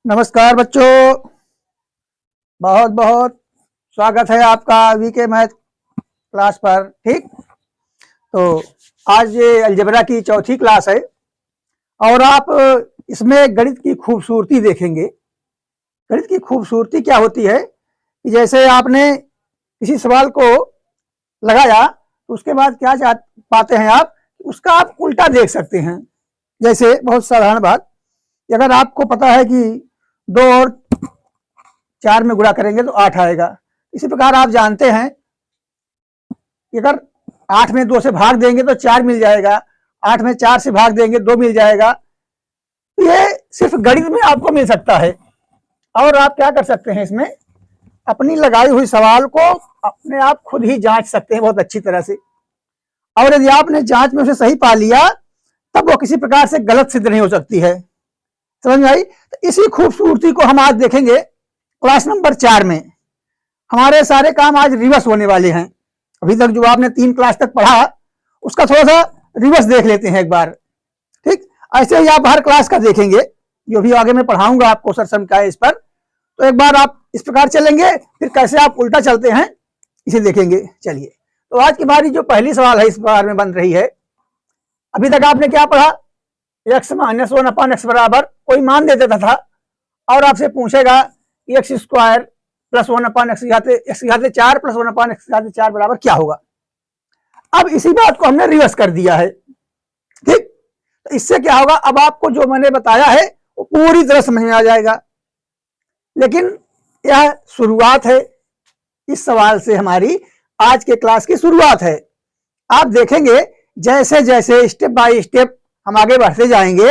नमस्कार बच्चों, बहुत बहुत स्वागत है आपका वीके मैथ क्लास पर। ठीक, तो आज ये अलजेब्रा की चौथी क्लास है और आप इसमें गणित की खूबसूरती देखेंगे। गणित की खूबसूरती क्या होती है कि जैसे आपने किसी सवाल को लगाया तो उसके बाद क्या पाते हैं आप, उसका आप उल्टा देख सकते हैं। जैसे बहुत साधारण बात, अगर आपको पता है कि 2 और 4 में गुणा करेंगे तो 8 आएगा, इसी प्रकार आप जानते हैं कि अगर 8 में 2 से भाग देंगे तो 4 मिल जाएगा, 8 में 4 से भाग देंगे 2 मिल जाएगा। ये सिर्फ गणित में आपको मिल सकता है। और आप क्या कर सकते हैं, इसमें अपनी लगाई हुई सवाल को अपने आप खुद ही जांच सकते हैं बहुत अच्छी तरह से। और यदि आपने जांच में उसे सही पा लिया तब वो किसी प्रकार से गलत सिद्ध नहीं हो सकती है। समझ में आई? तो इसी खूबसूरती को हम आज देखेंगे क्लास नंबर 4 में। हमारे सारे काम आज रिवर्स होने वाले हैं। अभी तक जो आपने 3 क्लास तक पढ़ा उसका थोड़ा सा रिवर्स देख लेते हैं एक बार। ठीक, ऐसे ही आप हर क्लास का देखेंगे, जो भी आगे मैं पढ़ाऊंगा आपको सरसम का है इस पर, तो एक बार आप इस प्रकार चलेंगे, फिर कैसे आप उल्टा चलते हैं इसे देखेंगे। चलिए, तो आज की हमारी जो पहली सवाल है इस बार में बन रही है। अभी तक आपने क्या पढ़ा, x माइनस 1/x बराबर कोई मान दे देता था और आपसे पूछेगा x स्क्वायर प्लस 1/x की घाते 4 प्लस 1/x की घाते 4 बराबर क्या होगा। अब इसी बात को हमने रिवर्स कर दिया है। ठीक, तो इससे क्या होगा, अब आपको जो मैंने बताया है वो पूरी तरह समझ में आ जाएगा। लेकिन यह शुरुआत है, इस सवाल से हमारी आज के क्लास की शुरुआत है। आप देखेंगे जैसे जैसे स्टेप बाय स्टेप हम आगे बढ़ते जाएंगे,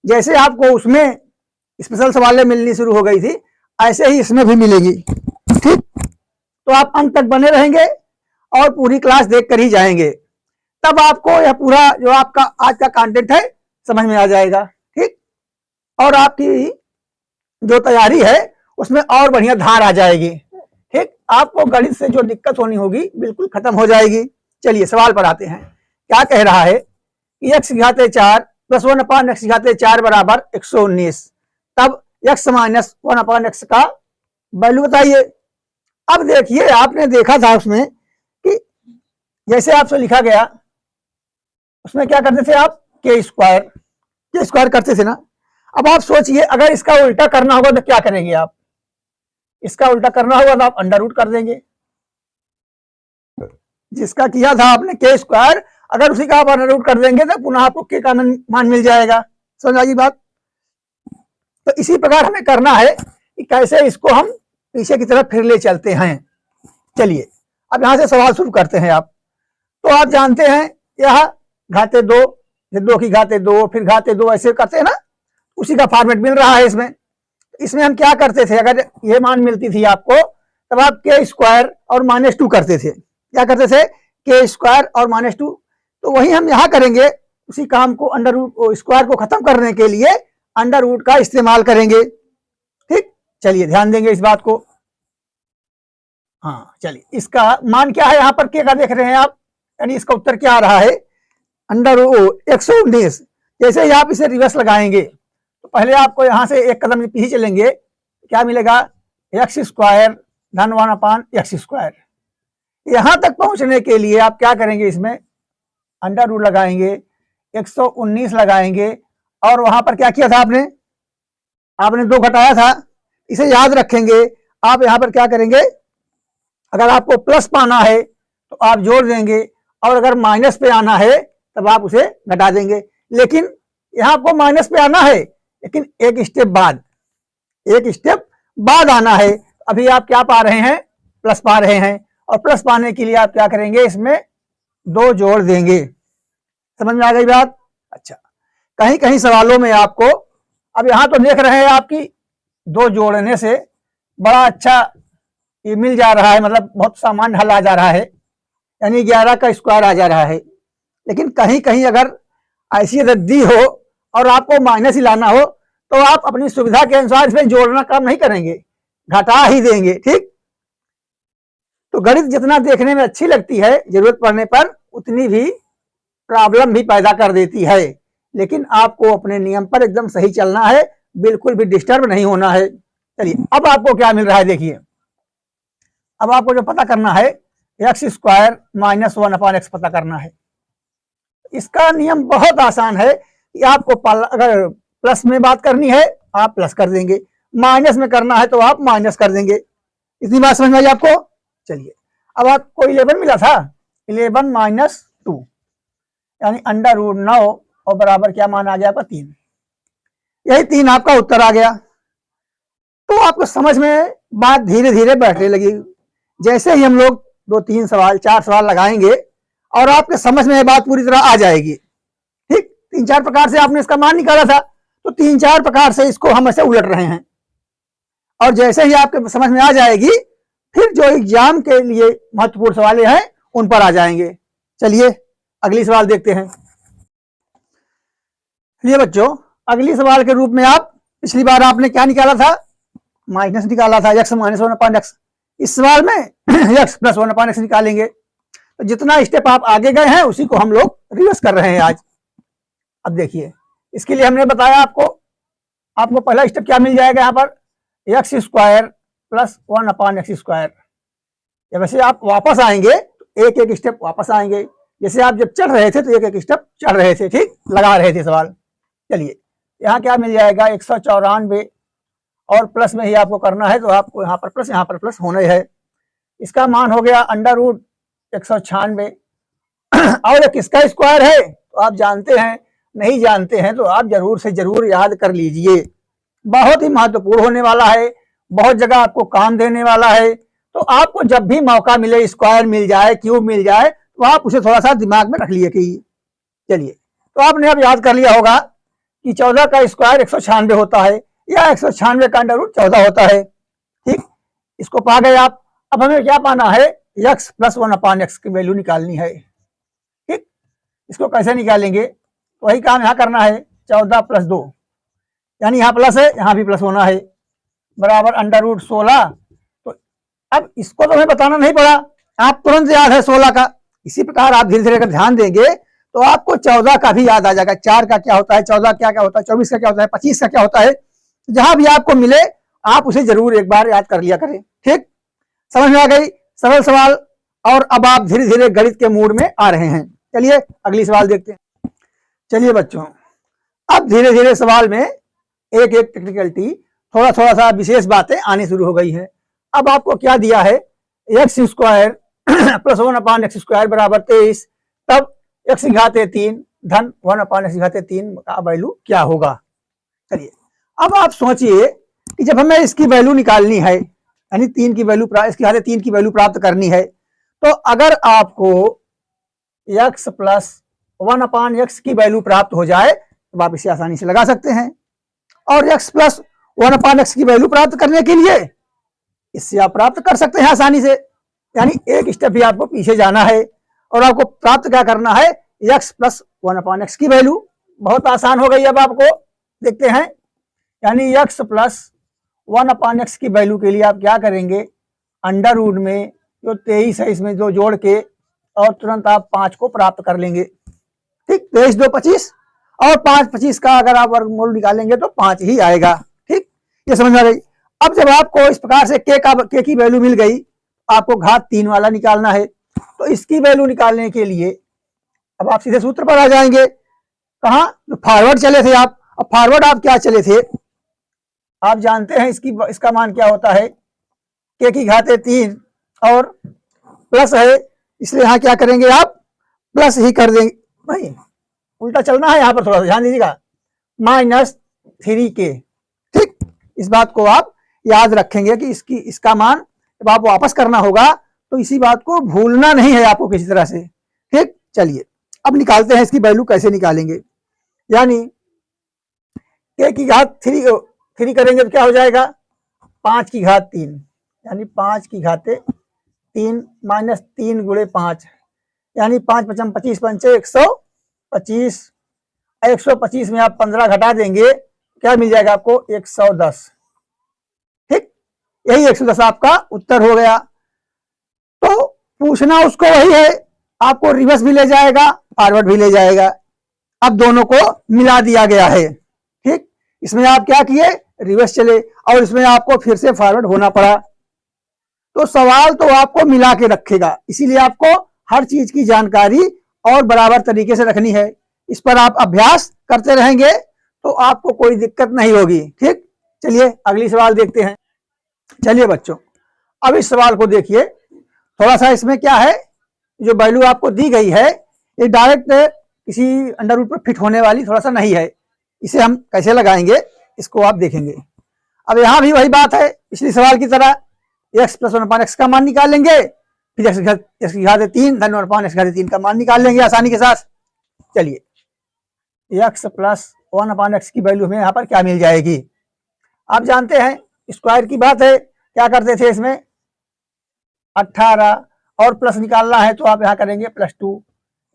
जैसे आपको उसमें स्पेशल सवालें मिलनी शुरू हो गई थी ऐसे ही इसमें भी मिलेगी। ठीक, तो आप अंत तक बने रहेंगे और पूरी क्लास देख कर ही जाएंगे, तब आपको यह पूरा जो आपका आज का कंटेंट है समझ में आ जाएगा। ठीक, और आपकी जो तैयारी है उसमें और बढ़िया धार आ जाएगी। ठीक, आपको गणित से जो दिक्कत होनी होगी बिल्कुल खत्म हो जाएगी। चलिए सवाल पर आते हैं। क्या कह रहा है कि x की घाते 4 प्लस 1/x की घाते 4 बराबर 119, तब x माइनस 1/x का वैल्यू बताइए। अब देखिए, आपने देखा था उसमें कि जैसे आपसे लिखा गया उसमें क्या करते थे आप, के स्क्वायर करते थे ना। अब आप सोचिए, अगर इसका उल्टा करना होगा तो क्या करेंगे आप, इसका उल्टा करना होगा तो आप अंडर रूट कर देंगे। जिसका किया था आपने के स्क्वायर, अगर उसी का आप अंडर रूट कर देंगे तो पुनः आपको के का मान मिल जाएगा। समझ आई बात? तो इसी प्रकार हमें करना है कि कैसे इसको हम पीछे की तरफ फिर ले चलते हैं। चलिए अब यहां से सवाल शुरू करते हैं। आप तो आप जानते हैं यह घाते 2, 2 की घाते 2, फिर घाते 2 ऐसे करते हैं ना, उसी का फॉर्मेट मिल रहा है इसमें। इसमें हम क्या करते थे, अगर ये मान मिलती थी आपको तब आप के स्क्वायर और -2 करते थे। क्या करते थे, के स्क्वायर और -2। तो वही हम यहाँ करेंगे, उसी काम को अंडर रूट स्क्वायर को खत्म करने के लिए अंडर रूट का इस्तेमाल करेंगे। ठीक, चलिए ध्यान देंगे इस बात को। हाँ चलिए, इसका मान क्या है यहाँ पर, के का देख रहे हैं आप, यानी इसका उत्तर क्या आ रहा है, अंडर 119। जैसे ही आप इसे रिवर्स लगाएंगे तो पहले आपको यहाँ से एक कदम पीछे चलेंगे, क्या मिलेगा, x स्क्वायर धन 1/x स्क्वायर। यहां तक पहुंचने के लिए आप क्या करेंगे, इसमें अंडर रूट लगाएंगे, 119 लगाएंगे, और वहां पर क्या किया था आपने 2 घटाया था, इसे याद रखेंगे। आप यहां पर क्या करेंगे, अगर आपको प्लस पाना है तो आप जोड़ देंगे, और अगर माइनस पे आना है तब आप उसे घटा देंगे। लेकिन यहां आपको माइनस पे आना है, लेकिन एक स्टेप बाद आना है। अभी आप क्या पा रहे हैं, प्लस पा रहे हैं, और प्लस पाने के लिए आप क्या करेंगे, इसमें 2 जोड़ देंगे। समझ में आ गई बात? अच्छा, कहीं कहीं सवालों में आपको, अब यहां तो देख रहे हैं आपकी 2 जोड़ने से बड़ा अच्छा ये मिल जा रहा है, मतलब बहुत सामान्य हल आ जा रहा है, यानी 11 का स्क्वायर आ जा रहा है। लेकिन कहीं कहीं अगर ऐसी रद्दी हो और आपको माइनस ही लाना हो तो आप अपनी सुविधा के अनुसार इसमें जोड़ना काम नहीं करेंगे, घटा ही देंगे। ठीक, तो गणित जितना देखने में अच्छी लगती है, जरूरत पड़ने पर उतनी भी प्रॉब्लम भी पैदा कर देती है। लेकिन आपको अपने नियम पर एकदम सही चलना है, बिल्कुल भी डिस्टर्ब नहीं होना है। चलिए अब आपको क्या मिल रहा है देखिए, अब आपको जो पता करना है एक्स स्क्वायर माइनस 1/x पता करना है। इसका नियम बहुत आसान है कि आपको अगर प्लस में बात करनी है आप प्लस कर देंगे, माइनस में करना है तो आप माइनस कर देंगे। इतनी बात समझ में आई आपको? चलिए अब आपको 11 मिला था, 11 माइनस 2 यानी √9 और बराबर क्या मान आ गया आपका 3। यही 3 आपका उत्तर आ गया। तो आपको समझ में बात धीरे धीरे बैठने लगी। जैसे ही हम लोग 2-3 सवाल 4 सवाल लगाएंगे और आपके समझ में बात पूरी तरह आ जाएगी। ठीक, 3-4 प्रकार से आपने इसका मान निकाला था, तो 3-4 प्रकार से इसको हम ऐसे उलट रहे हैं। और जैसे ही आपके समझ में आ जाएगी फिर जो एग्जाम के लिए महत्वपूर्ण सवाल हैं उन पर आ जाएंगे। चलिए अगली सवाल देखते हैं। ये बच्चों अगली सवाल के रूप में आप पिछली बार आपने क्या निकाला था, माइनस निकाला था, x माइनस 1/x। इस सवाल में x प्लस 1/x निकालेंगे। तो जितना स्टेप आप आगे गए हैं उसी को हम लोग रिवर्स कर रहे हैं आज। अब देखिए इसके लिए हमने बताया आपको पहला स्टेप क्या मिल जाएगा यहाँ पर, एक्स स्क्वायर प्लस 1/x²। वैसे आप वापस आएंगे तो एक एक स्टेप वापस आएंगे, जैसे आप जब चढ़ रहे थे तो एक एक स्टेप चढ़ रहे थे, ठीक, लगा रहे थे सवाल। चलिए यहाँ क्या मिल जाएगा 194 और प्लस में ही आपको करना है, तो आपको यहाँ पर प्लस होना है। इसका मान हो गया √196 और ये किसका स्क्वायर है तो आप जानते हैं, नहीं जानते हैं तो आप जरूर से जरूर याद कर लीजिए। बहुत ही महत्वपूर्ण होने वाला है, बहुत जगह आपको काम देने वाला है। तो आपको जब भी मौका मिले, स्क्वायर मिल जाए, क्यूब मिल जाए, तो आप उसे थोड़ा सा दिमाग में रख लिए कि चलिए। तो आपने अब याद कर लिया होगा कि 14 का स्क्वायर 196 होता है या 196 का √14 होता है। ठीक, इसको पा गए आप। अब हमें क्या पाना है, x प्लस 1/x की वैल्यू निकालनी है। ठीक, इसको कैसे निकालेंगे, वही काम यहाँ करना है। 14 + 2 यानी यहाँ प्लस है, यहाँ भी प्लस होना है, बराबर √16। तो अब इसको तो हमें बताना नहीं पड़ा, आप तुरंत याद है 16 का। इसी प्रकार आप धीरे धीरे अगर ध्यान देंगे तो आपको 14 का भी याद आ जाएगा। 4 का क्या होता है, 14 क्या क्या होता है, 24 का क्या होता है, 25 का क्या होता है। जहां भी आपको मिले आप उसे जरूर एक बार याद कर लिया करें। ठीक, समझ में आ गई सरल सवाल। और अब आप धीरे धीरे गणित के मूड में आ रहे हैं। चलिए अगली सवाल देखते हैं। चलिए बच्चों अब धीरे धीरे सवाल में एक एक टेक्निकलिटी, थोड़ा थोड़ा सा विशेष बातें आनी शुरू हो गई हैं। अब आपको क्या दिया है, x स्क्वायर प्लस 1/x² बराबर 23, तब x⁻³ धन 1/x⁻³ का वैल्यू क्या होगा। चलिए अब आप सोचिए कि जब हमें इसकी वैल्यू निकालनी है, यानी 3 की वैल्यू, x⁻³ की वैल्यू प्राप्त करनी है, तो अगर आपको x प्लस 1/x की वैल्यू प्राप्त हो जाए तो आप इसे आसानी से लगा सकते हैं। और x प्लस 1/x की वैल्यू प्राप्त करने के लिए इससे आप प्राप्त कर सकते हैं आसानी से, यानी एक स्टेप भी आपको पीछे जाना है और आपको प्राप्त क्या करना है, x प्लस 1/x की वैल्यू। बहुत आसान हो गई। अब आपको देखते हैं, यानी x प्लस 1/x की वैल्यू के लिए आप क्या करेंगे, अंडर रूट में जो 23 है इसमें जो जोड़ के और तुरंत आप 5 को प्राप्त कर लेंगे। ठीक, 23 2 25 और 5 25 का अगर आप वर्गमूल निकालेंगे तो 5 ही आएगा। ठीक, ये समझ में आ गई। अब जब आपको इस प्रकार से k की वैल्यू मिल गई, आपको घात 3 वाला निकालना है। तो इसकी वैल्यू निकालने के लिए अब आप सीधे सूत्र पर आ जाएंगे। कहाँ, फॉरवर्ड चले थे आप। अब फॉरवर्ड आप क्या चले थे, आप जानते हैं इसका मान क्या होता है, k⁻³ और प्लस है, इसलिए यहाँ क्या करेंगे आप प्लस ही कर देंगे। नहीं, उल्टा चलना है, यहाँ पर थोड़ा सा ध्यान दीजिएगा, -3k। ठीक, इस बात को आप याद रखेंगे कि इसका मान जब आप वापस करना होगा तो इसी बात को भूलना नहीं है आपको किसी तरह से। ठीक, चलिए अब निकालते हैं इसकी वैल्यू कैसे निकालेंगे। यानी k⁻³ करेंगे तो क्या हो जाएगा, 5⁻³ यानी 5⁻³ माइनस 3 × 5 यानी 5 × 5 = 25 × 125। 125 में आप 15 घटा देंगे, क्या मिल जाएगा आपको 110। ठीक, यही 110 आपका उत्तर हो गया। तो पूछना उसको वही है, आपको रिवर्स भी ले जाएगा, फॉरवर्ड भी ले जाएगा। अब दोनों को मिला दिया गया है। ठीक, इसमें आप क्या किए, रिवर्स चले और इसमें आपको फिर से फॉरवर्ड होना पड़ा। तो सवाल तो आपको मिला के रखेगा, इसीलिए आपको हर चीज की जानकारी और बराबर तरीके से रखनी है। इस पर आप अभ्यास करते रहेंगे तो आपको कोई दिक्कत नहीं होगी। ठीक, चलिए अगली सवाल देखते हैं। चलिए बच्चों, अब इस सवाल को देखिए, थोड़ा सा इसमें क्या है, जो वैल्यू आपको दी गई है ये डायरेक्ट किसी अंडर रूट पर फिट होने वाली थोड़ा सा नहीं है। इसे हम कैसे लगाएंगे इसको आप देखेंगे। अब यहां भी वही बात है, पिछली सवाल की तरह x प्लस 1/x का मान निकालेंगे, फिर x की घात 3 धन 1/x की घात 3 का मान निकाल लेंगे आसानी के साथ। चलिए x प्लस 1/x की वैल्यू हमें यहाँ पर क्या मिल जाएगी। आप जानते हैं स्क्वायर की बात है, क्या करते थे इसमें 18 और प्लस निकालना है तो आप यहाँ करेंगे +2,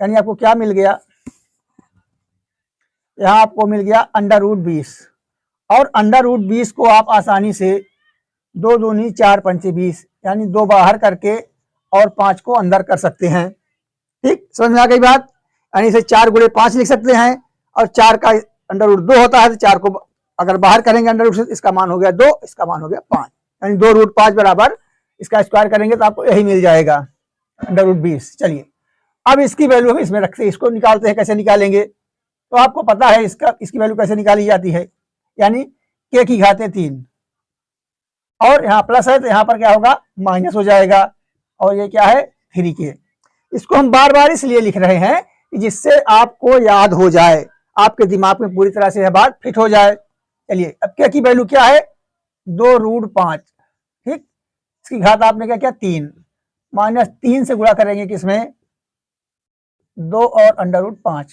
यानी आपको क्या मिल गया, यहाँ आपको मिल गया √20। और √20 को आप आसानी से 2 दूनी 4 पंचे 20, यानी 2 बाहर करके और 5 को अंदर कर सकते हैं। ठीक, समझ में आ गई बात। यानी इसे 4 × 5 लिख सकते हैं और 4 का √2 होता है तो 4 को अगर बाहर करेंगे अंडर रूट से, इसका मान हो गया 2, इसका मान हो गया 5, यानी 2√5 बराबर इसका स्क्वायर करेंगे तो आपको यही मिल जाएगा √20। चलिए अब इसकी वैल्यू हम इसमें रखते हैं, इसको निकालते हैं। कैसे निकालेंगे, तो आपको पता है इसकी वैल्यू कैसे निकाली जाती है, यानी k की घात 3 और यहाँ प्लस है तो यहाँ पर क्या होगा, माइनस हो जाएगा, और ये क्या है 3k। इसको हम बार बार इसलिए लिख रहे हैं कि जिससे आपको याद हो जाए, आपके दिमाग में पूरी तरह से यह बात फिट हो जाए। चलिए अब k की वैल्यू क्या है, 2√5। ठीक, इसकी घात आपने क्या किया 3, -3 से गुणा करेंगे किसमें, 2 और √5।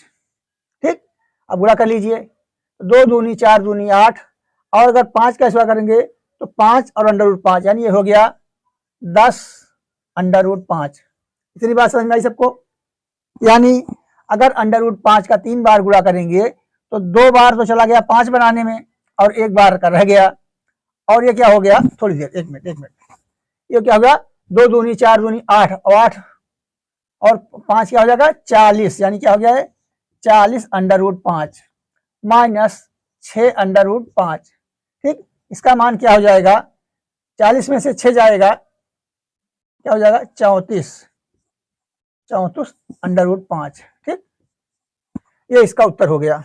ठीक, अब गुणा कर लीजिए, 2 दूनी 4 दूनी 8, और अगर 5 का गुणा करेंगे तो 5 और √5, यानी ये हो गया 10 √5। इतनी बात समझ में आई सबको। यानी अगर √5 का 3 बार गुणा करेंगे तो 2 बार तो चला गया 5 बनाने में और 1 बार का रह गया, और ये क्या हो गया, थोड़ी देर, 1 मिनट, ये क्या हो गया, 2 दूनी 4 दूनी 8 और 5 क्या हो जाएगा 40, यानी क्या हो गया है 40 √5 -6 √5। ठीक, इसका मान क्या हो जाएगा, 40 में से 6 जाएगा, क्या हो जाएगा 34 √5। ठीक, ये इसका उत्तर हो गया।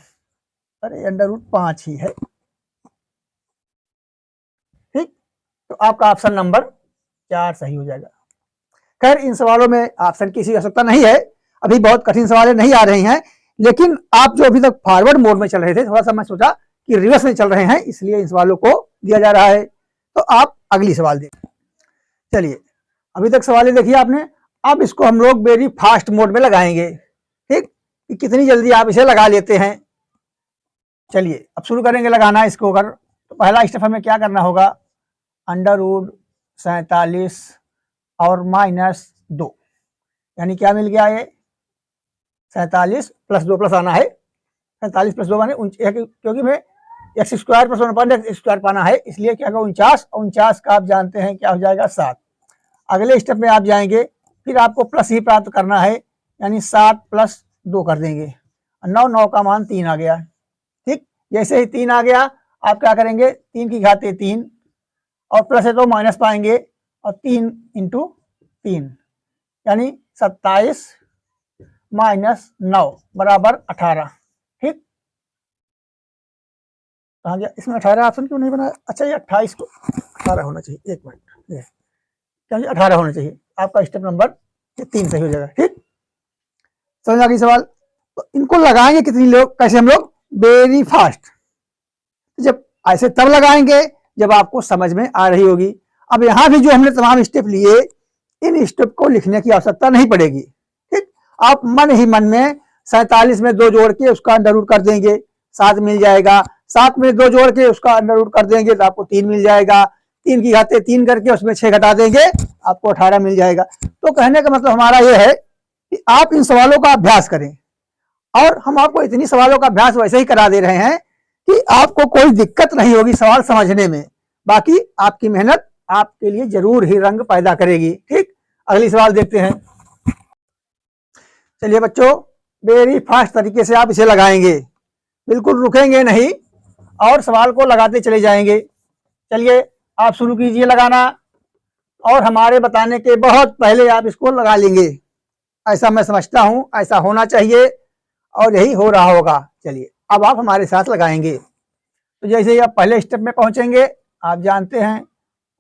अरे √5 ही है। ठीक, तो आपका ऑप्शन नंबर 4 सही हो जाएगा। खैर इन सवालों में ऑप्शन की आवश्यकता नहीं है, अभी बहुत कठिन सवाल नहीं आ रही हैं, लेकिन आप जो अभी तक फॉरवर्ड मोड में चल रहे थे, थोड़ा सा मैं सोचा कि रिवर्स में चल रहे हैं, इसलिए इन सवालों को दिया जा रहा है। तो आप अगली सवाल देखिए। चलिए अभी तक सवाल देखिए आपने, अब इसको हम लोग वेरी फास्ट मोड में लगाएंगे। ठीक, कि कितनी जल्दी आप इसे लगा लेते हैं। चलिए अब शुरू करेंगे लगाना इसको। अगर तो पहला स्टेप हमें क्या करना होगा, √47 और -2, यानी क्या मिल गया, ये 47 + 2 प्लस आना है, 47 + 2 माने क्योंकि मैं x² + 1/x² पाना है, इसलिए क्या होगा 49, और 49 का आप जानते हैं क्या हो जाएगा 7। अगले स्टेप में आप जाएंगे, फिर आपको प्लस ही प्राप्त करना है, यानी 7 + 2 कर देंगे, 9 का मान 3 आ गया। ठीक, जैसे ही 3 आ गया आप क्या करेंगे, 3 की घात 3 और प्लस है तो माइनस पाएंगे, और 3 × 3 यानी 27 - 9 = 18। ठीक, कहाँ गया, इसमें 18 ऑप्शन क्यों नहीं बना, अच्छा ये 28 को 18 होना चाहिए, 1 मिनट, ये 18 होना चाहिए। आपका स्टेप नंबर 3 सही हो जाएगा। ठीक, समझ आ गई सवाल। तो इनको लगाएंगे कितनी लोग, कैसे हम लोग, वेरी फास्ट। जब ऐसे तब लगाएंगे जब आपको समझ में आ रही होगी। अब यहाँ भी जो हमने तमाम स्टेप लिए, इन स्टेप को लिखने की आवश्यकता नहीं पड़ेगी। ठीक, आप मन ही मन में 47 में 2 जोड़ के उसका अंडर रूट कर देंगे, 7 मिल जाएगा। 7 में 2 जोड़ के उसका अंडर रूट कर देंगे तो आपको 3 मिल जाएगा। 3 की घात 3 करके उसमें 6 घटा देंगे, आपको 18 मिल जाएगा। तो कहने का मतलब हमारा यह है कि आप इन सवालों का अभ्यास करें, और हम आपको इतनी सवालों का अभ्यास वैसे ही करा दे रहे हैं कि आपको कोई दिक्कत नहीं होगी सवाल समझने में। बाकी आपकी मेहनत आपके लिए जरूर ही रंग पैदा करेगी। ठीक, अगली सवाल देखते हैं। चलिए बच्चों, वेरी फास्ट तरीके से आप इसे लगाएंगे, बिल्कुल रुकेंगे नहीं, और सवाल को लगाते चले जाएंगे। चलिए आप शुरू कीजिए लगाना, और हमारे बताने के बहुत पहले आप इसको लगा लेंगे। ऐसा मैं समझता हूं, ऐसा होना चाहिए और यही हो रहा होगा। चलिए अब आप हमारे साथ लगाएंगे। तो जैसे ही आप पहले स्टेप में पहुंचेंगे, आप जानते हैं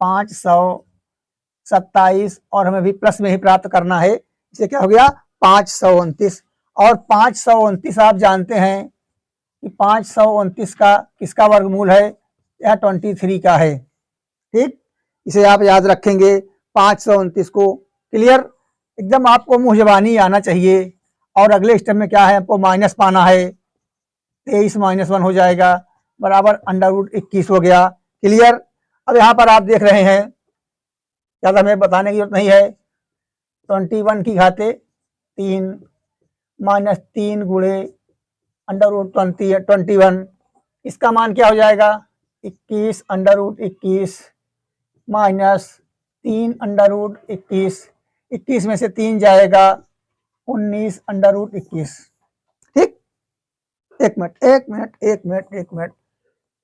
527 और हमें भी प्लस में ही प्राप्त करना है, इसे क्या हो गया 529। और 529 आप जानते हैं कि 529 का किसका वर्गमूल है, यह 23 का है। ठीक, इसे आप याद रखेंगे 529 को। क्लियर, एकदम आपको मुंह जबानी आना चाहिए। और अगले स्टेप में क्या है, आपको माइनस पाना है। 23 - 1 हो जाएगा बराबर √21 हो गया। क्लियर। अब यहाँ पर आप देख रहे हैं, ज़्यादा हमें बताने की जरूरत नहीं है। 21 की घाते 3 -3 गुणे √21, इसका मान क्या हो जाएगा 21 √21 माइनस 3 √21, 21 में से 3 जाएगा 19 √21। ठीक, एक मिनट,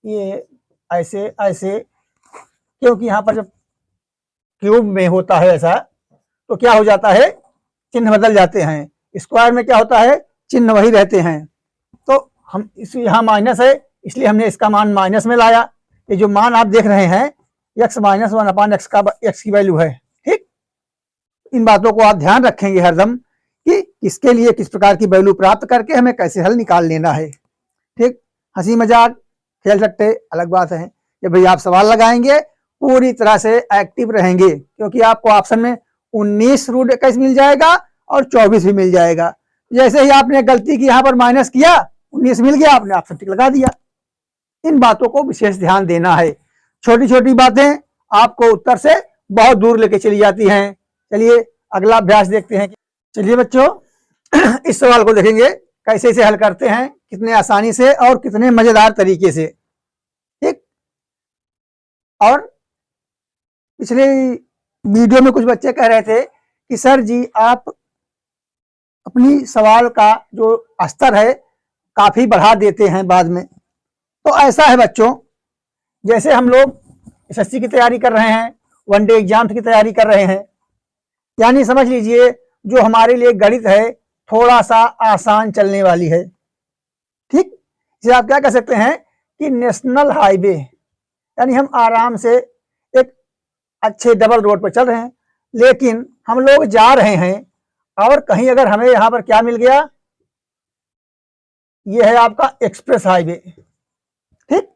ये ऐसे ऐसे, क्योंकि यहाँ पर जब क्यूब में होता है ऐसा तो क्या हो जाता है, चिन्ह बदल जाते हैं। स्क्वायर में क्या होता है, चिन्ह वही रहते हैं। तो हम इस यहाँ माइनस है, इसलिए हमने इसका मान माइनस में लाया। ये जो मान आप देख रहे हैं x - 1/x का x की वैल्यू है। ठीक, इन बातों को आप ध्यान रखेंगे हरदम कि किसके लिए किस प्रकार की वैल्यू प्राप्त करके हमें कैसे हल निकाल लेना है। ठीक, हंसी मजाक खेल सकते अलग बात है, जब भाई आप सवाल लगाएंगे पूरी तरह से एक्टिव रहेंगे, क्योंकि आपको ऑप्शन में 19 √21 मिल जाएगा और 24 भी मिल जाएगा। जैसे ही आपने गलती की, यहाँ पर माइनस किया, 19 मिल गया, आपने ऑप्शन टिक लगा दिया। इन बातों को विशेष ध्यान देना है। छोटी छोटी बातें आपको उत्तर से बहुत दूर लेके चली जाती हैं। चलिए अगला अभ्यास देखते हैं। चलिए बच्चों, इस सवाल को देखेंगे कैसे इसे हल करते हैं, कितने आसानी से और कितने मजेदार तरीके से। ठीक, और पिछले वीडियो में कुछ बच्चे कह रहे थे कि सर जी आप अपनी सवाल का जो स्तर है काफी बढ़ा देते हैं बाद में। तो ऐसा है बच्चों, जैसे हम लोग एसएससी की तैयारी कर रहे हैं, वनडे एग्जाम की तैयारी कर रहे हैं, यानी समझ लीजिए जो हमारे लिए गणित है थोड़ा सा आसान चलने वाली है। ठीक, इसे आप क्या कह सकते हैं कि नेशनल हाईवे, यानी हम आराम से एक अच्छे डबल रोड पर चल रहे हैं, लेकिन हम लोग जा रहे हैं और कहीं अगर हमें यहाँ पर क्या मिल गया, ये है आपका एक्सप्रेस हाईवे। ठीक,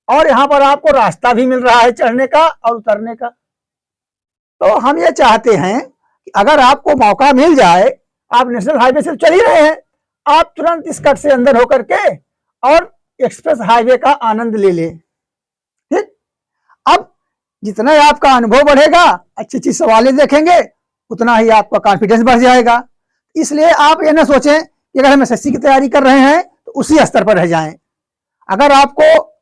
और यहाँ पर आपको रास्ता भी मिल रहा है चढ़ने का और उतरने का। तो हम ये चाहते हैं कि अगर आपको मौका मिल जाए, आप नेशनल हाईवे से चल ही रहे हैं, आप तुरंत इस कट से अंदर होकर के और एक्सप्रेस हाईवे का आनंद ले लें। ठीक, अब जितना ही आपका अनुभव बढ़ेगा, अच्छी अच्छी सवालें देखेंगे, उतना ही आपका कॉन्फिडेंस बढ़ जाएगा। इसलिए आप ये ना सोचें कि अगर हम एसएससी की तैयारी कर रहे हैं तो उसी स्तर पर रह जाएं। अगर आपको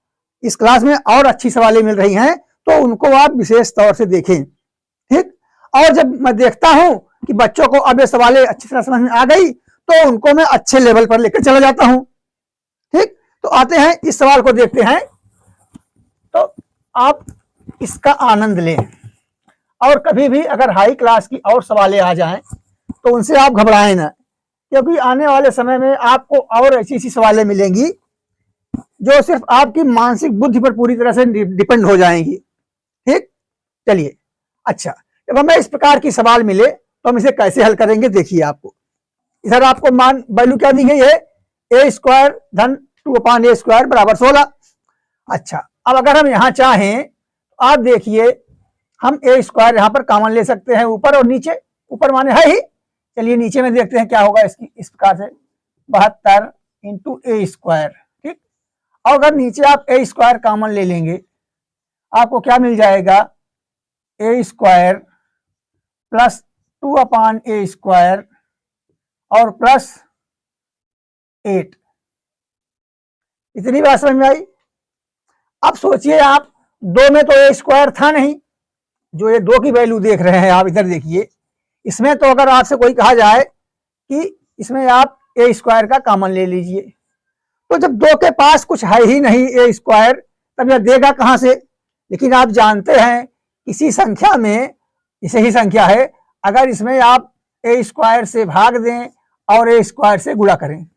इस क्लास में और अच्छी सवालें मिल रही हैं तो उनको आप विशेष तौर से देखें। ठीक, और जब मैं देखता हूं कि बच्चों को अब ये सवालें अच्छी तरह समझ में आ गई तो उनको मैं अच्छे लेवल पर लेकर चला जाता हूं। ठीक, तो आते हैं इस सवाल को देखते हैं। तो आप इसका आनंद लें, और कभी भी अगर हाई क्लास की और सवालें आ जाएं तो उनसे आप घबराएं ना, क्योंकि आने वाले समय में आपको और ऐसी ऐसी सवालें मिलेंगी जो सिर्फ आपकी मानसिक बुद्धि पर पूरी तरह से डिपेंड हो जाएंगी। ठीक, चलिए, अच्छा, जब हमें इस प्रकार की सवाल मिले तो हम इसे कैसे हल करेंगे, देखिए आपको इधर आपको मान वैल्यू क्या दी गई है, a² धन 2/a² बराबर 16। अच्छा, अब अगर हम यहां चाहें, आप देखिए हम a² यहां पर कॉमन ले सकते हैं, ऊपर और नीचे। ऊपर माने है ही, चलिए नीचे में देखते हैं क्या होगा इसकी, इस प्रकार से 72 × a²। ठीक, और अगर नीचे आप a² कॉमन ले लेंगे, आपको क्या मिल जाएगा, a² प्लस 2/a² और प्लस 8। इतनी बात समझ में आई। अब सोचिए आप, 2 में तो a² था नहीं, जो ये 2 की वैल्यू देख रहे हैं आप, इधर देखिए, इसमें तो अगर आपसे कोई कहा जाए कि इसमें आप a² का कॉमन ले लीजिए, तो जब दो के पास कुछ है ही नहीं ए स्क्वायर, तब यह देगा कहां से। लेकिन आप जानते हैं किसी संख्या में, इसे ही संख्या है, अगर इसमें आप ए स्क्वायर से भाग दें और ए स्क्वायर से गुणा करें,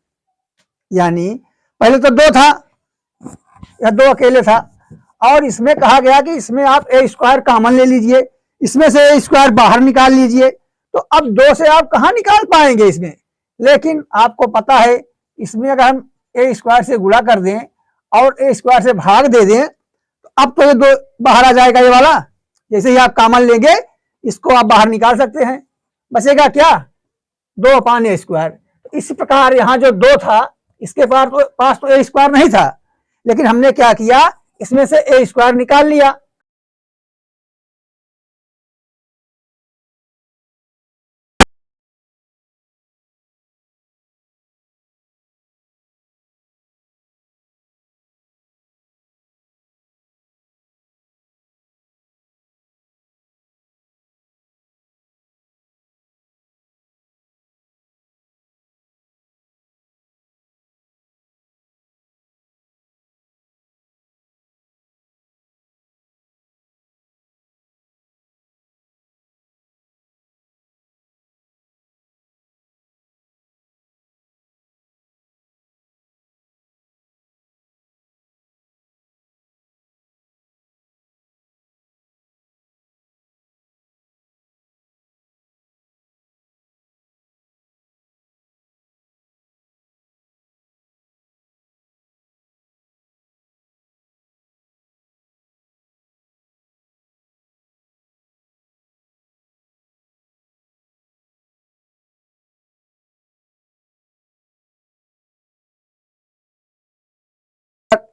यानी पहले तो दो था या दो अकेले था, और इसमें कहा गया कि इसमें आप ए स्क्वायर कॉमन ले लीजिए, इसमें से ए स्क्वायर बाहर निकाल लीजिए। तो अब दो से आप कहां निकाल पाएंगे इसमें। लेकिन आपको पता है इसमें अगर हम ए स्क्वायर से गुणा कर दें और ए स्क्वायर से भाग दे दें, तो अब तो ये दो बाहर आ जाएगा, ये वाला जैसे ही आप कॉमन लेंगे इसको आप बाहर निकाल सकते हैं, बचेगा क्या, 2/a स्क्वायर। तो इसी प्रकार यहाँ जो दो था इसके पास तो ए स्क्वायर नहीं था, लेकिन हमने क्या किया, इसमें से ए स्क्वायर निकाल लिया।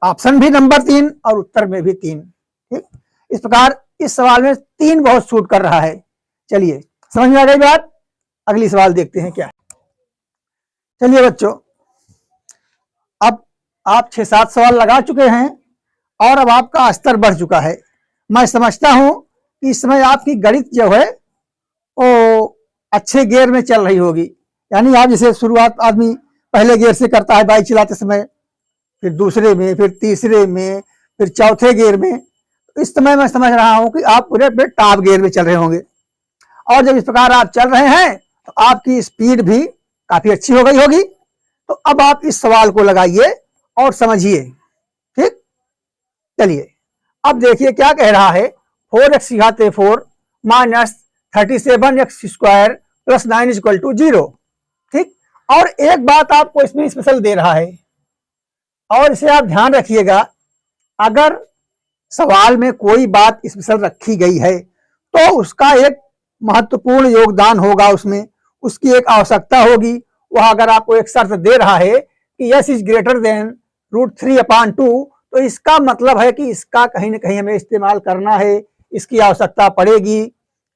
ऑप्शन भी नंबर 3 और उत्तर में भी 3। ठीक, इस प्रकार इस सवाल में 3 बहुत सूट कर रहा है। चलिए समझ में आ गई बात, अगली सवाल देखते हैं क्या है। चलिए बच्चों, अब आप 6-7 सवाल लगा चुके हैं और अब आपका स्तर बढ़ चुका है। मैं समझता हूं कि इस समय आपकी गणित जो है वो अच्छे गियर में चल रही होगी। यानी आप जैसे शुरुआत आदमी पहले गियर से करता है बाइक चलाते समय, फिर दूसरे में, फिर तीसरे में, फिर चौथे गियर में, इस समय मैं समझ रहा हूं कि आप पूरे अपने टॉप गियर में चल रहे होंगे। और जब इस प्रकार आप चल रहे हैं तो आपकी स्पीड भी काफी अच्छी हो गई होगी। तो अब आप इस सवाल को लगाइए और समझिए। ठीक, चलिए अब देखिए क्या कह रहा है, 4x⁴ minus 37x square plus 9 = 0। ठीक, और एक बात आपको इसमें स्पेशल दे रहा है और इसे आप ध्यान रखिएगा, अगर सवाल में कोई बात स्पेशल रखी गई है तो उसका एक महत्वपूर्ण योगदान होगा, उसमें उसकी एक आवश्यकता होगी। वह अगर आपको एक शर्त दे रहा है कि यस इज ग्रेटर देन √3/2, तो इसका मतलब है कि इसका कहीं ना कहीं हमें इस्तेमाल करना है, इसकी आवश्यकता पड़ेगी,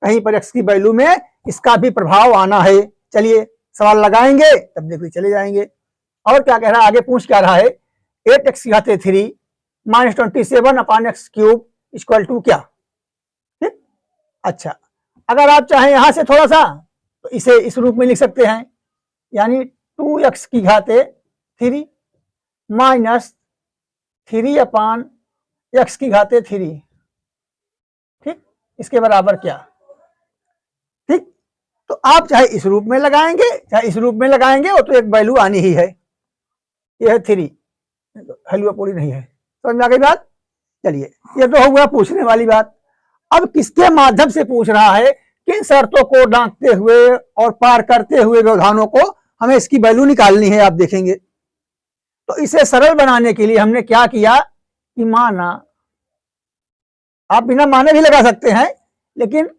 कहीं पर x की वैल्यू में इसका भी प्रभाव आना है। चलिए सवाल लगाएंगे तब देखिए चले जाएंगे। और क्या कह रहा है, आगे पूछ क्या रहा है, 8x⁻³ माइनस 27/x³ = क्या। ठीक, अच्छा अगर आप चाहें यहां से थोड़ा सा तो इसे इस रूप में लिख सकते हैं, यानी 2x⁻³ माइनस 3/x⁻³। ठीक, इसके बराबर क्या। ठीक, तो आप चाहे इस रूप में लगाएंगे चाहे इस रूप में लगाएंगे, वो तो एक वैल्यू आनी ही है, यह है 3, वैल्यू पूरी नहीं है। समझ में आ गई बात। चलिए ये तो हो गया पूछने वाली बात। अब किसके माध्यम से पूछ रहा है, किन शर्तों को डांकते हुए और पार करते हुए व्यवधानों को हमें इसकी वैल्यू निकालनी है, आप देखेंगे। तो इसे सरल बनाने के लिए हमने क्या किया कि माना, आप बिना माने भी लगा सकते हैं, लेकिन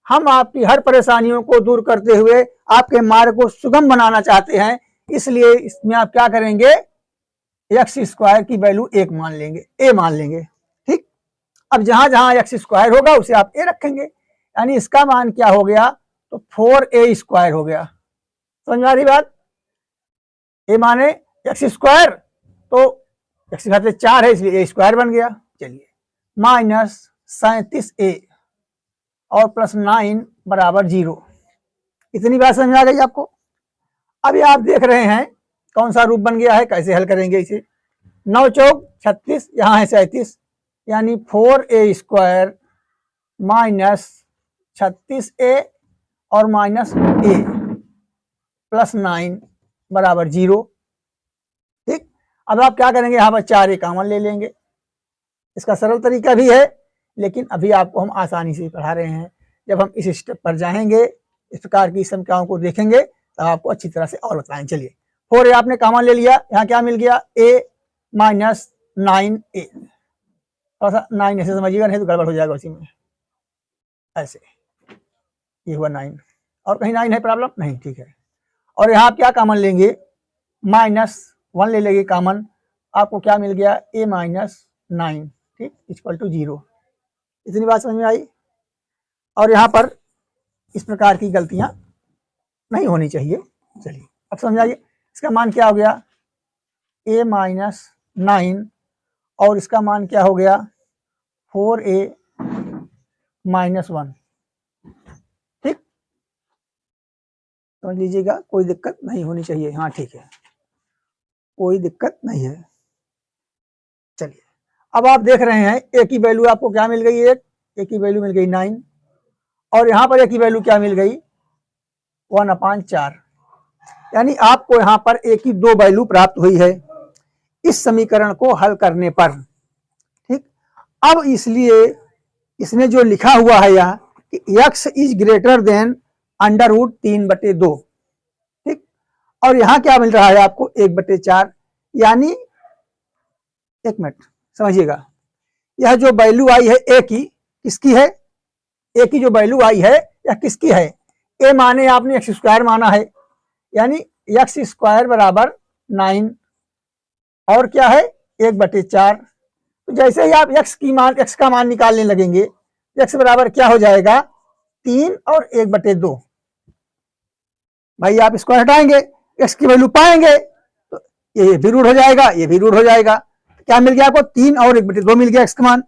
हम आपकी हर परेशानियों को दूर करते हुए आपके मार्ग को सुगम बनाना चाहते हैं, इसलिए इसमें आप क्या करेंगे, x² की वैल्यू 1 मान लेंगे, a मान लेंगे। ठीक, अब जहां जहां x² होगा उसे आप a रखेंगे, यानी इसका मान क्या हो गया, तो 4a² हो गया। समझ में आ रही बात। a माने x², तो x⁻4 है इसलिए a² बन गया। चलिए माइनस 37a और प्लस 9 = 0। इतनी बात समझ में आ गई आपको। अभी आप देख रहे हैं कौन सा रूप बन गया है, कैसे हल करेंगे इसे। 9 चौक 36, यहाँ है 37, यानी 4a² माइनस 36a और माइनस a प्लस 9 बराबर 0। ठीक, अब आप क्या करेंगे, यहाँ पर 4a कॉमन ले लेंगे। इसका सरल तरीका भी है, लेकिन अभी आपको हम आसानी से पढ़ा रहे हैं। जब हम इस स्टेप पर जाएंगे, इस प्रकार की संख्याओं को देखेंगे, तब आपको अच्छी तरह से और बताएं। चलिए, 4a आपने कॉमन ले लिया, यहाँ क्या मिल गया, a माइनस 9a। थोड़ा सा 9 ऐसे समझिएगा, नहीं तो गड़बड़ हो जाएगा उसी में। ऐसे ये हुआ 9, और कहीं 9 है प्रॉब्लम नहीं, ठीक है। और यहाँ आप क्या कॉमन लेंगे, -1 ले लेंगे कॉमन, आपको क्या मिल गया, a माइनस 9, ठीक, इक्वल टू 0। इतनी बात समझ में आई। और यहाँ पर इस प्रकार की गलतियां नहीं होनी चाहिए। चलिए अब समझाइए, इसका मान क्या हो गया, a माइनस 9, और इसका मान क्या हो गया, 4a माइनस 1। ठीक, समझ लीजिएगा, कोई दिक्कत नहीं होनी चाहिए। हाँ ठीक है, कोई दिक्कत नहीं है। चलिए, अब आप देख रहे हैं a की वैल्यू आपको क्या मिल गई, a की वैल्यू मिल गई 9, और यहाँ पर a की वैल्यू क्या मिल गई, 1/4। यानी आपको यहाँ पर a की 2 वैल्यू प्राप्त हुई है इस समीकरण को हल करने पर। ठीक, अब इसलिए इसने जो लिखा हुआ है यहाँ कि x इज ग्रेटर देन √3/2। ठीक, और यहाँ क्या मिल रहा है आपको, 1/4। यानी एक मिनट समझिएगा, यह जो वैल्यू आई है a की, किसकी है, a की जो वैल्यु आई है यह किसकी है, a माने आपने x² माना है, यानी x² बराबर 9 और क्या है 1/4। तो जैसे ही आप x का मान निकालने लगेंगे, x बराबर क्या हो जाएगा, 3 और 1/2। भाई आप इसको हटाएंगे, x की वैल्यू पाएंगे, तो ये भी रूट हो जाएगा, ये भी रूट हो जाएगा। क्या मिल गया आपको, 3 और 1/2 मिल गया x का मान।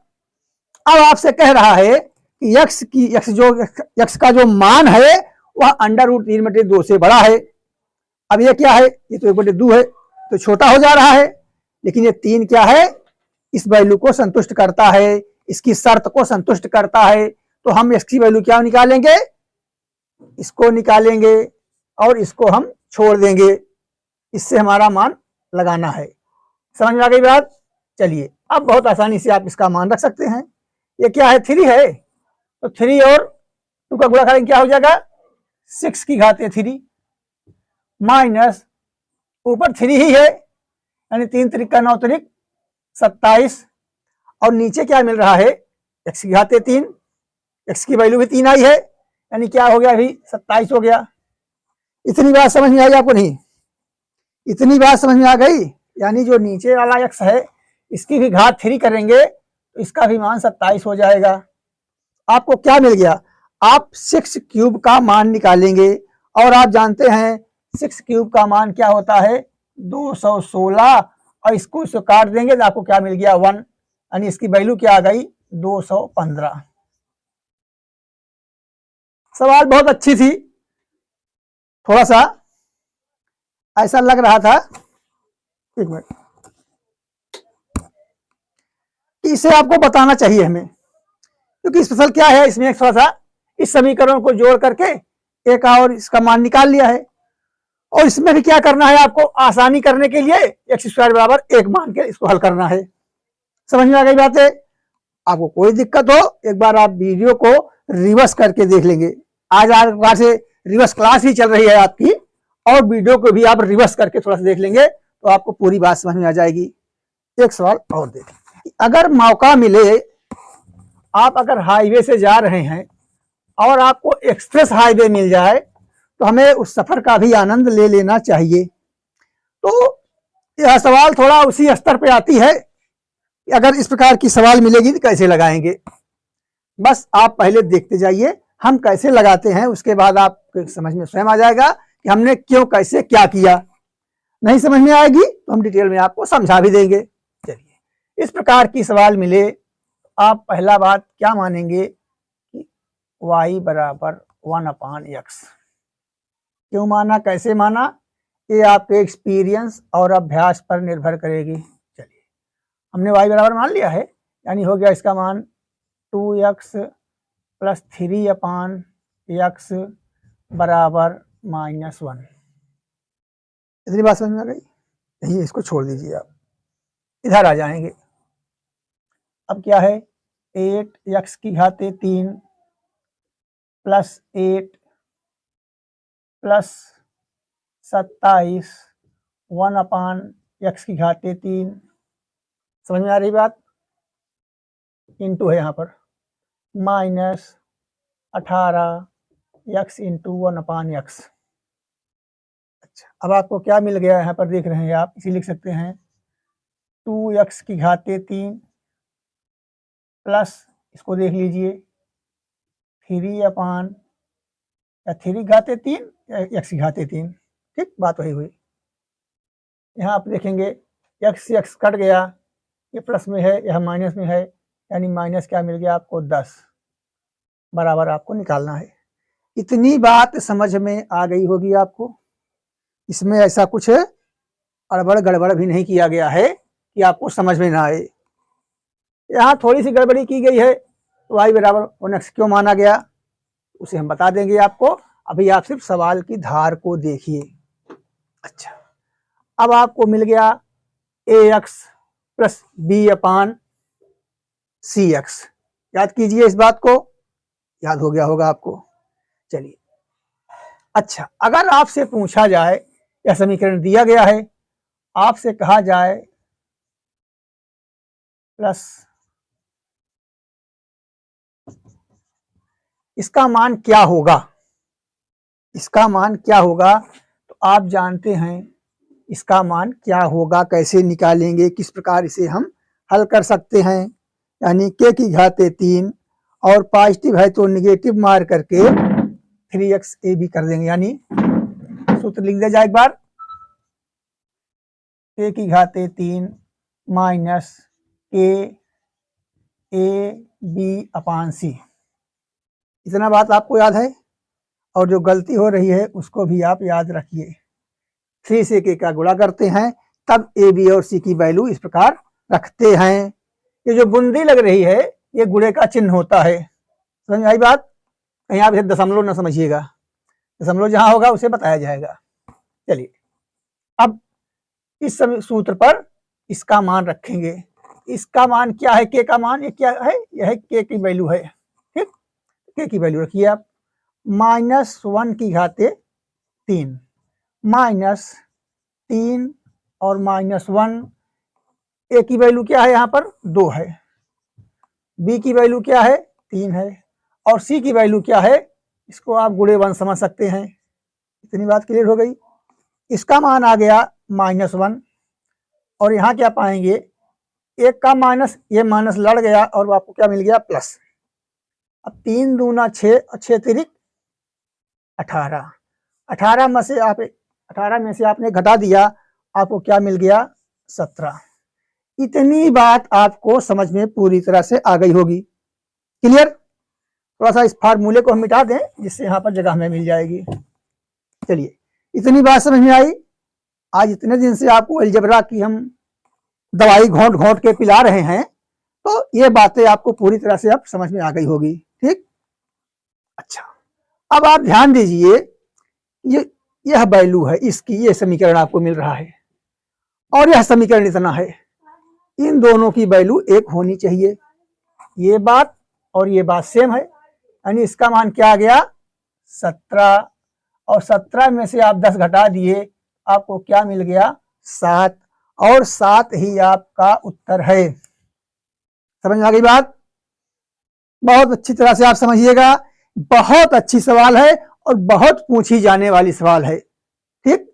अब आपसे कह रहा है कि x का जो मान है वह √3/2 से बड़ा है। अब ये क्या है, ये तो 1/2 है, तो छोटा हो जा रहा है, लेकिन ये 3 क्या है, इस वैल्यू को संतुष्ट करता है, इसकी शर्त को संतुष्ट करता है। तो हम इसकी वैल्यू क्या निकालेंगे, इसको निकालेंगे और इसको हम छोड़ देंगे, इससे हमारा मान लगाना है। समझ में आ गई बात। चलिए, अब बहुत आसानी से आप इसका मान रख सकते हैं। ये क्या है, 3 है, तो 3 और 2 का गुणा करेंगे क्या हो जाएगा, 6 की घात 3 माइनस ऊपर 3 ही है, यानी 3 3 का 9 3 27, और नीचे क्या मिल रहा है, x की घात 3, x की वैल्यू भी 3 आई है, यानी क्या हो गया, अभी 27 हो गया। इतनी बात समझ में आई आपको, नहीं इतनी बात समझ में आ गई। यानी जो नीचे वाला x है इसकी भी घात 3 करेंगे तो इसका भी मान 27 हो जाएगा। आपको क्या मिल गया, आप 6 क्यूब का मान निकालेंगे, और आप जानते हैं 6 क्यूब का मान क्या होता है, 216, और इसको काट देंगे तो आपको क्या मिल गया, 1, यानी इसकी वैल्यू क्या आ गई, 215। सवाल बहुत अच्छी थी, थोड़ा सा ऐसा लग रहा था, एक मिनट, कि इसे आपको बताना चाहिए हमें, क्योंकि स्पेशल क्या है, इसमें थोड़ा सा इस समीकरण को जोड़ करके एक और इसका मान निकाल लिया है, और इसमें भी क्या करना है, आपको आसानी करने के लिए x² बराबर 1 मान के इसको हल करना है। समझ में आ गई बात है। आपको कोई दिक्कत हो, एक बार आप वीडियो को रिवर्स करके देख लेंगे। आज से रिवर्स क्लास ही चल रही है आपकी, और वीडियो को भी आप रिवर्स करके थोड़ा सा देख लेंगे तो आपको पूरी बात समझ में आ जाएगी। एक सवाल और देखें, अगर मौका मिले, आप अगर हाईवे से जा रहे हैं और आपको एक्सप्रेस हाईवे मिल जाए, तो हमें उस सफर का भी आनंद ले लेना चाहिए। तो यह सवाल थोड़ा उसी स्तर पे आती है, अगर इस प्रकार की सवाल मिलेगी तो कैसे लगाएंगे। बस आप पहले देखते जाइए हम कैसे लगाते हैं, उसके बाद आपको समझ में स्वयं आ जाएगा कि हमने क्यों कैसे क्या किया। नहीं समझ में आएगी तो हम डिटेल में आपको समझा भी देंगे। चलिए, इस प्रकार की सवाल मिले, आप पहला बात क्या मानेंगे कि y बराबर 1/x। क्यों माना, कैसे माना, ये आपके एक्सपीरियंस और अभ्यास पर निर्भर करेगी। चलिए, हमने y बराबर मान लिया है, यानी हो गया इसका मान 2x प्लस 3/x बराबर -1। इतनी बात समझ में आ गई? यही, इसको छोड़ दीजिए, आप इधर आ जाएंगे। अब क्या है, 8x³ प्लस 8 प्लस 27 1/x³। समझ में आ रही बात? इंटू है यहाँ पर -18x इंटू 1/x। अच्छा, अब आपको क्या मिल गया यहाँ पर, देख रहे हैं आप, इसी लिख सकते हैं 2x³ प्लस, इसको देख लीजिए 3/3 या x³। ठीक, बात वही हुई। यहाँ आप देखेंगे x से x कट गया, ये प्लस में है, यह माइनस में है, यानी माइनस क्या मिल गया आपको 10 बराबर आपको निकालना है। इतनी बात समझ में आ गई होगी आपको। इसमें ऐसा कुछ अड़बड़ गड़बड़ भी नहीं किया गया है कि आपको समझ में ना आए। यहाँ थोड़ी सी गड़बड़ी की गई है, तो y बराबर 1x क्यों माना गया उसे हम बता देंगे आपको। अभी आप सिर्फ सवाल की धार को देखिए। अच्छा, अब आपको मिल गया ax प्लस b/cx। याद कीजिए इस बात को, याद हो गया होगा आपको। चलिए, अच्छा, अगर आपसे पूछा जाए, यह समीकरण दिया गया है, आपसे कहा जाए प्लस इसका मान क्या होगा, इसका मान क्या होगा, तो आप जानते हैं इसका मान क्या होगा, कैसे निकालेंगे, किस प्रकार इसे हम हल कर सकते हैं। यानी k³ और पॉजिटिव है तो निगेटिव मार करके 3x कर देंगे। यानी सूत्र लिख दिया जाए एक बार, k³ माइनस kab/c। इतना बात आपको याद है, और जो गलती हो रही है उसको भी आप याद रखिए। 3 से k का गुणा करते हैं, तब a, b और c की वैल्यू इस प्रकार रखते हैं। ये जो बूंदी लग रही है, ये गुणे का चिन्ह होता है। समझ में आई बात? कहीं आप इसे दशमलव न समझिएगा, दशमलव जहां होगा उसे बताया जाएगा। चलिए, अब इस सूत्र पर इसका मान रखेंगे। इसका मान क्या है, k का मान, ये क्या है, यह k की वैल्यू है। ठीक, k की वैल्यू रखिए आप, -1/3 -3 और -1। a की वैल्यू क्या है, यहाँ पर 2 है, b की वैल्यू क्या है 3 है, और c की वैल्यू क्या है, इसको आप गुणे 1 समझ सकते हैं। इतनी बात क्लियर हो गई। इसका मान आ गया -1, और यहाँ क्या पाएंगे, एक का माइनस, ये माइनस लड़ गया और आपको क्या मिल गया प्लस। अब 3 दूना 6 और 6 तिरिक 18, 18 में से आपने घटा दिया, आपको क्या मिल गया 17। इतनी बात आपको समझ में पूरी तरह से आ गई होगी। क्लियर? थोड़ा सा इस फार्मूले को हम मिटा दें, जिससे यहाँ पर जगह हमें मिल जाएगी। चलिए, इतनी बात समझ में आई। आज इतने दिन से आपको अलजेब्रा की हम दवाई घोंट घोंट के पिला रहे हैं, तो ये बातें आपको पूरी तरह से अब समझ में आ गई होगी। ठीक, अच्छा, अब आप ध्यान दीजिए, यह वैल्यू है इसकी, ये समीकरण आपको मिल रहा है, और यह समीकरण इतना है। इन दोनों की वैल्यू 1 होनी चाहिए। ये बात और ये बात सेम है, यानी इसका मान क्या आ गया 17, और 17 में से आप 10 घटा दिए, आपको क्या मिल गया 7, और 7 ही आपका उत्तर है। समझ में आ गई बात? बहुत अच्छी तरह से आप समझिएगा। बहुत अच्छी सवाल है और बहुत पूछी जाने वाली सवाल है। ठीक,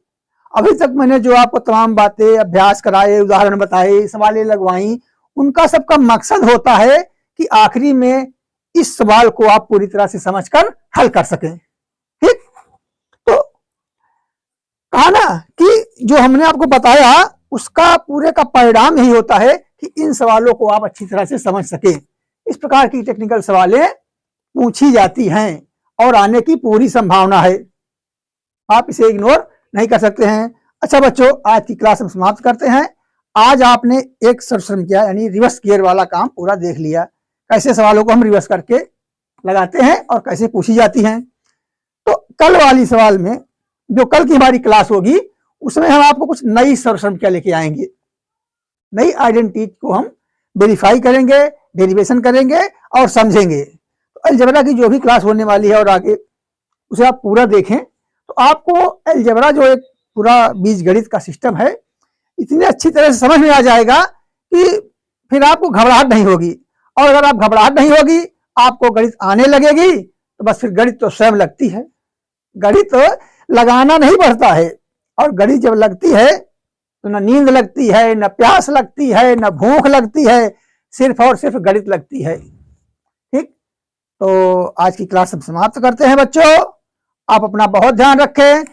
अभी तक मैंने जो आपको तमाम बातें, अभ्यास कराए, उदाहरण बताए, सवालें लगवाई, उनका सबका मकसद होता है कि आखिरी में इस सवाल को आप पूरी तरह से समझकर हल कर सकें। ठीक, तो कहा ना कि जो हमने आपको बताया उसका पूरे का परिणाम यही होता है कि इन सवालों को आप अच्छी तरह से समझ सकें। इस प्रकार की टेक्निकल सवालें पूछी जाती हैं और आने की पूरी संभावना है, आप इसे इग्नोर नहीं कर सकते हैं। अच्छा बच्चों, आज की क्लास हम समाप्त करते हैं। आज आपने एक सर्वश्रम किया, यानी रिवर्स गियर वाला काम पूरा देख लिया, कैसे सवालों को हम रिवर्स करके लगाते हैं और कैसे पूछी जाती हैं। तो कल वाली सवाल में, जो कल की हमारी क्लास होगी, उसमें हम आपको कुछ नई सर्वश्रम लेके आएंगे, नई आइडेंटिटी को हम वेरीफाई करेंगे, डेरिवेशन करेंगे और समझेंगे। तो अलजेब्रा की जो भी क्लास होने वाली है और आगे उसे आप पूरा देखें तो आपको अलजेब्रा जो एक पूरा बीजगणित का सिस्टम है इतनी अच्छी तरह से समझ में आ जाएगा कि फिर आपको घबराहट नहीं होगी। और अगर आप घबराहट नहीं होगी, आपको गणित आने लगेगी, तो बस फिर गणित तो स्वयं लगती है। गणित तो लगाना नहीं पड़ता है, और गणित जब लगती है तो न नींद लगती है, न प्यास लगती है, न भूख लगती है, सिर्फ और सिर्फ गणित लगती है। ठीक, तो आज की क्लास हम समाप्त करते हैं बच्चों। आप अपना बहुत ध्यान रखें,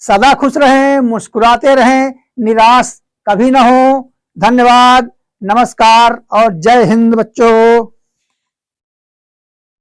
सदा खुश रहें, मुस्कुराते रहें, निराश कभी ना हो। धन्यवाद, नमस्कार और जय हिंद बच्चों।